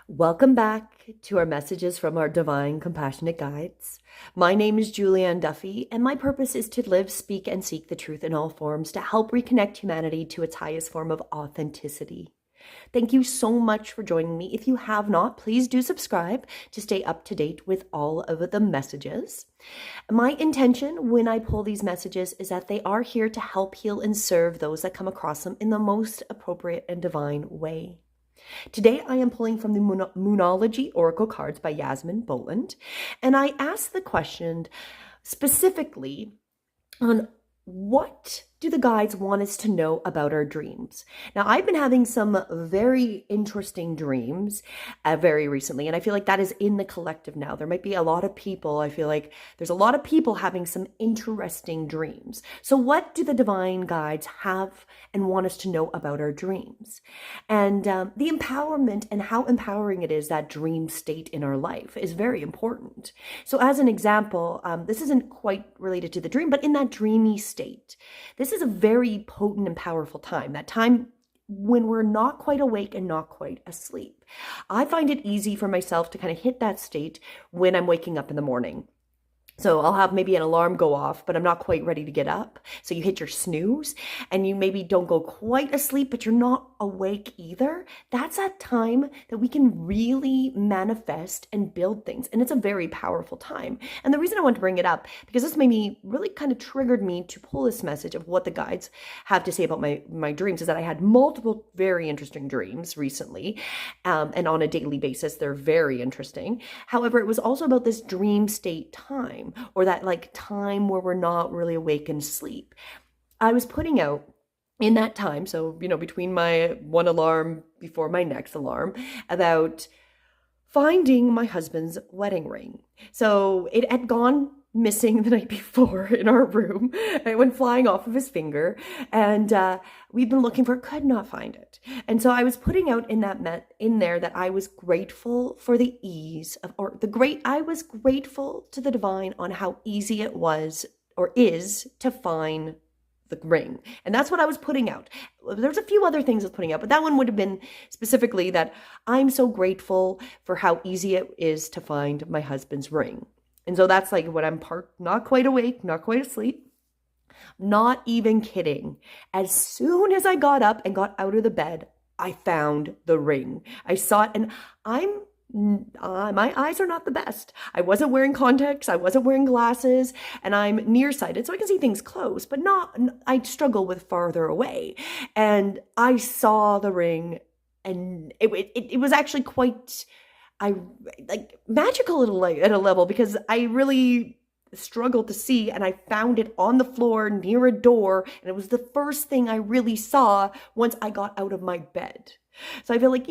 Welcome back to our messages from our divine compassionate guides. My name is Julianne Duffy, and my purpose is to live, speak, and seek the truth in all forms to help reconnect humanity to its highest form of authenticity. Thank you so much for joining me. If you have not, please do subscribe to stay up to date with all of the messages. My intention when I pull these messages is that they are here to help heal and serve those that come across them in the most appropriate and divine way. Today, I am pulling from the Moonology Oracle cards by Yasmin Boland, and I asked the question specifically on what do the guides want us to know about our dreams? Now, I've been having some very interesting dreams very recently, and I feel like that is in the collective now. There might be a lot of people, I feel like there's a lot of people having some interesting dreams. So what do the divine guides have and want us to know about our dreams? And the empowerment and how empowering it is, that dream state in our life, is very important. So as an example, this isn't quite related to the dream, but in that dreamy state, this is a very potent and powerful time, that time when we're not quite awake and not quite asleep. I find it easy for myself to kind of hit that state when I'm waking up in the morning. So I'll have maybe an alarm go off, but I'm not quite ready to get up. So you hit your snooze and you maybe don't go quite asleep, but you're not awake either. That's that time that we can really manifest and build things. And it's a very powerful time. And the reason I want to bring it up, because this made me really kind of triggered me to pull this message of what the guides have to say about my dreams, is that I had multiple very interesting dreams recently. And on a daily basis, they're very interesting. However, it was also about this dream state time, or that like time where we're not really awake and asleep. I was putting out in that time, so, between my one alarm before my next alarm, about finding my husband's wedding ring. So it had gone missing the night before in our room. It went flying off of his finger, and we've been looking for it, could not find it. And so I was putting out in there that I was grateful for the ease of, I was grateful to the divine on how easy it was or is to find the ring. And that's what I was putting out. There's a few other things I was putting out, but that one would have been specifically that I'm so grateful for how easy it is to find my husband's ring. And so that's like when I'm not quite awake, not quite asleep, not even kidding. As soon as I got up and got out of the bed, I found the ring. I saw it, and my eyes are not the best. I wasn't wearing contacts, I wasn't wearing glasses, and I'm nearsighted, so I can see things close, but I struggle with farther away. And I saw the ring, and it was actually quite magical at a level, because I really struggled to see, and I found it on the floor near a door, and it was the first thing I really saw once I got out of my bed. So I feel like,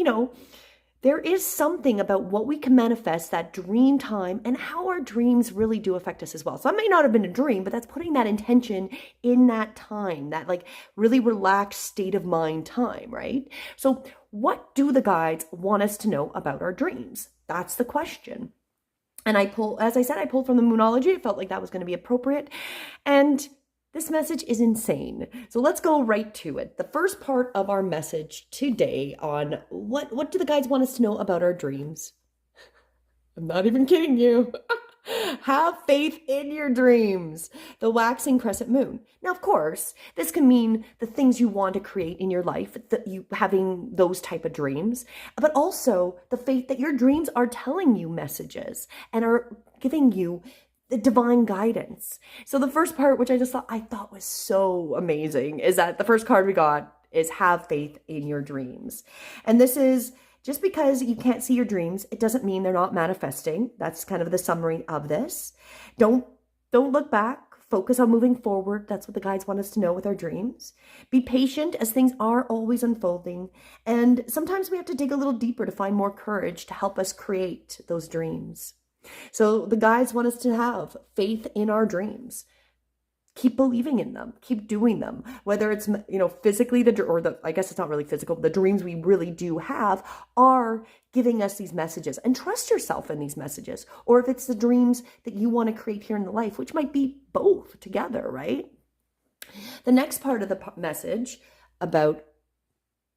there is something about what we can manifest, that dream time, and how our dreams really do affect us as well. So it may not have been a dream, but that's putting that intention in that time, that like really relaxed state of mind time, right? So what do the guides want us to know about our dreams? That's the question. And as I said, I pulled from the Moonology. I felt like that was going to be appropriate. And this message is insane. So let's go right to it. The first part of our message today on what do the guides want us to know about our dreams? I'm not even kidding you. Have faith in your dreams. The waxing crescent moon. Now, of course, this can mean the things you want to create in your life, that you having those type of dreams, but also the faith that your dreams are telling you messages and are giving you the divine guidance. So the first part, which I thought was so amazing, is that the first card we got is have faith in your dreams. And this is, just because you can't see your dreams, it doesn't mean they're not manifesting. That's kind of the summary of this. Don't look back. Focus on moving forward. That's what the guides want us to know with our dreams. Be patient, as things are always unfolding. And sometimes we have to dig a little deeper to find more courage to help us create those dreams. So the guides want us to have faith in our dreams. Keep believing in them. Keep doing them. Whether it's, physically, I guess it's not really physical, the dreams we really do have are giving us these messages. And trust yourself in these messages. Or if it's the dreams that you want to create here in the life, which might be both together, right? The next part of the message about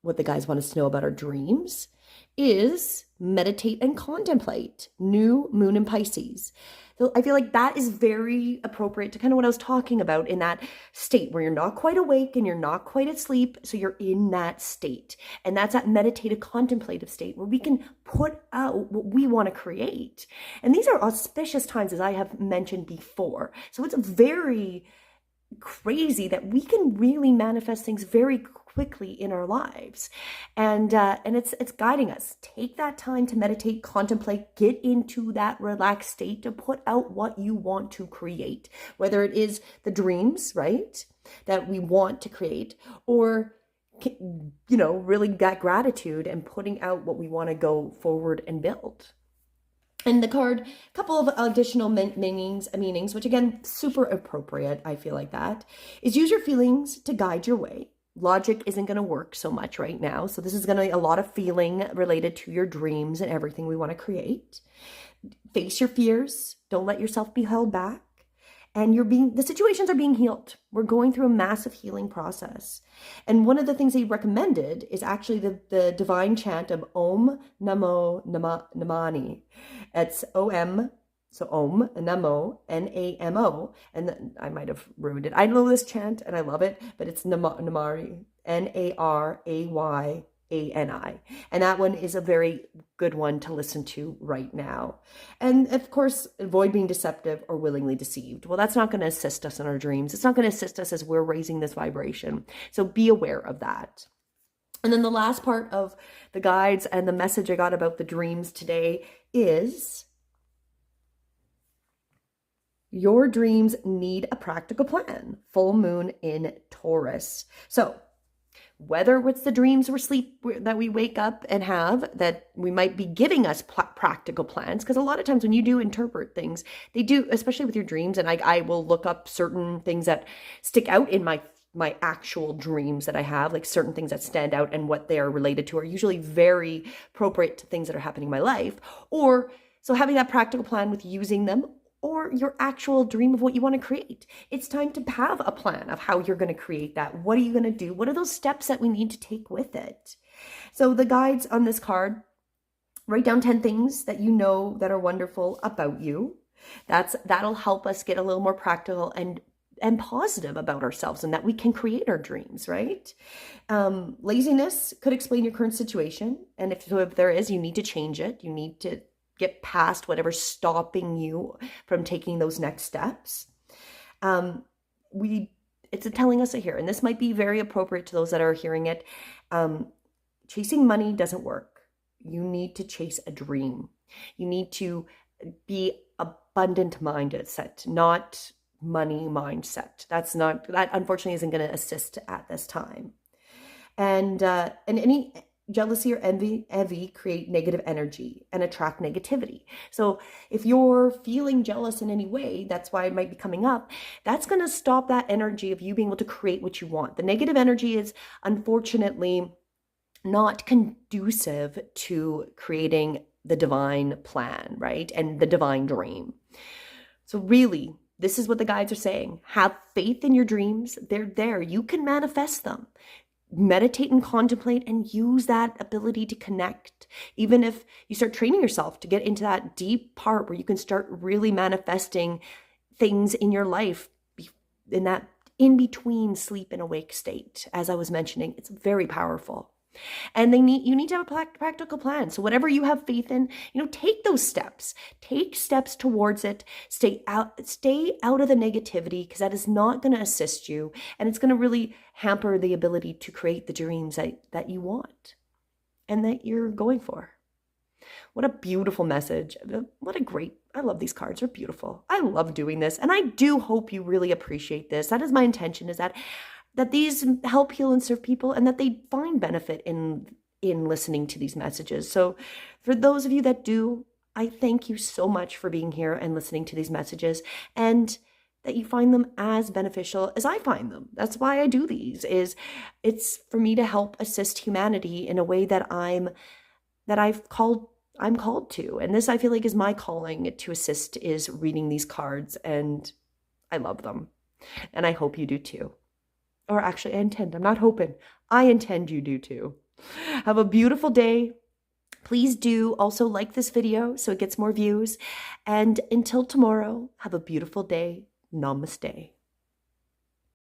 what the guides want us to know about our dreams is meditate and contemplate, new moon in Pisces. So I feel like that is very appropriate to kind of what I was talking about in that state where you're not quite awake and you're not quite asleep. So you're in that state. And that's that meditative, contemplative state where we can put out what we want to create. And these are auspicious times, as I have mentioned before. So it's very crazy that we can really manifest things very quickly in our lives, and it's guiding us. Take that time to meditate, contemplate, get into that relaxed state to put out what you want to create, whether it is the dreams, right, that we want to create, or really that gratitude and putting out what we want to go forward and build. And the card, a couple of additional meanings, which again, super appropriate, I feel like that, is use your feelings to guide your way. Logic isn't going to work so much right now. So this is going to be a lot of feeling related to your dreams and everything we want to create. Face your fears. Don't let yourself be held back. And the situations are being healed. We're going through a massive healing process. And one of the things they recommended is actually the divine chant of Om Namo Namani. It's Om, so Om Namo, Namo. And then I might have ruined it. I know this chant and I love it, but it's Namari, Naray. ANI. And that one is a very good one to listen to right now. And of course, avoid being deceptive or willingly deceived. Well, that's not going to assist us in our dreams. It's not going to assist us as we're raising this vibration. So be aware of that. And then the last part of the guides and the message I got about the dreams today is your dreams need a practical plan. Full moon in Taurus. So whether it's the dreams that we wake up and have, that we might be giving us practical plans, because a lot of times when you do interpret things, they do, especially with your dreams, and I will look up certain things that stick out in my actual dreams that I have, like certain things that stand out and what they are related to are usually very appropriate to things that are happening in my life. Or so having that practical plan with using them, or your actual dream of what you want to create. It's time to have a plan of how you're going to create that. What are you going to do? What are those steps that we need to take with it? So the guides on this card, write down 10 things that you know that are wonderful about you. That'll help us get a little more practical and positive about ourselves and that we can create our dreams, right? Laziness could explain your current situation. And if there is, you need to change it. You need to get past whatever's stopping you from taking those next steps. It's telling us here, and this might be very appropriate to those that are hearing it. Chasing money doesn't work. You need to chase a dream. You need to be abundant mindset, not money mindset. That unfortunately isn't going to assist at this time. And any jealousy or envy create negative energy and attract negativity. So if you're feeling jealous in any way, that's why it might be coming up, that's going to stop that energy of you being able to create what you want. The negative energy is unfortunately not conducive to creating the divine plan, right? And the divine dream. So really, this is what the guides are saying. Have faith in your dreams. They're there. You can manifest them. Meditate and contemplate and use that ability to connect. Even if you start training yourself to get into that deep part where you can start really manifesting things in your life in that in between sleep and awake state. As I was mentioning, it's very powerful. And you need to have a practical plan. So whatever you have faith in, take those steps. Take steps towards it. Stay out of the negativity, because that is not going to assist you. And it's going to really hamper the ability to create the dreams that you want and that you're going for. What a beautiful message. I love these cards. They're beautiful. I love doing this. And I do hope you really appreciate this. That is my intention, is that these help heal and serve people, and that they find benefit in listening to these messages. So for those of you that do, I thank you so much for being here and listening to these messages, and that you find them as beneficial as I find them. That's why I do these. It's for me to help assist humanity in a way that I'm called to. And this, I feel like, is my calling to assist, is reading these cards, and I love them. And I hope you do too. Or actually, I'm not hoping. I intend you do too. Have a beautiful day. Please do also like this video so it gets more views. And until tomorrow, have a beautiful day. Namaste.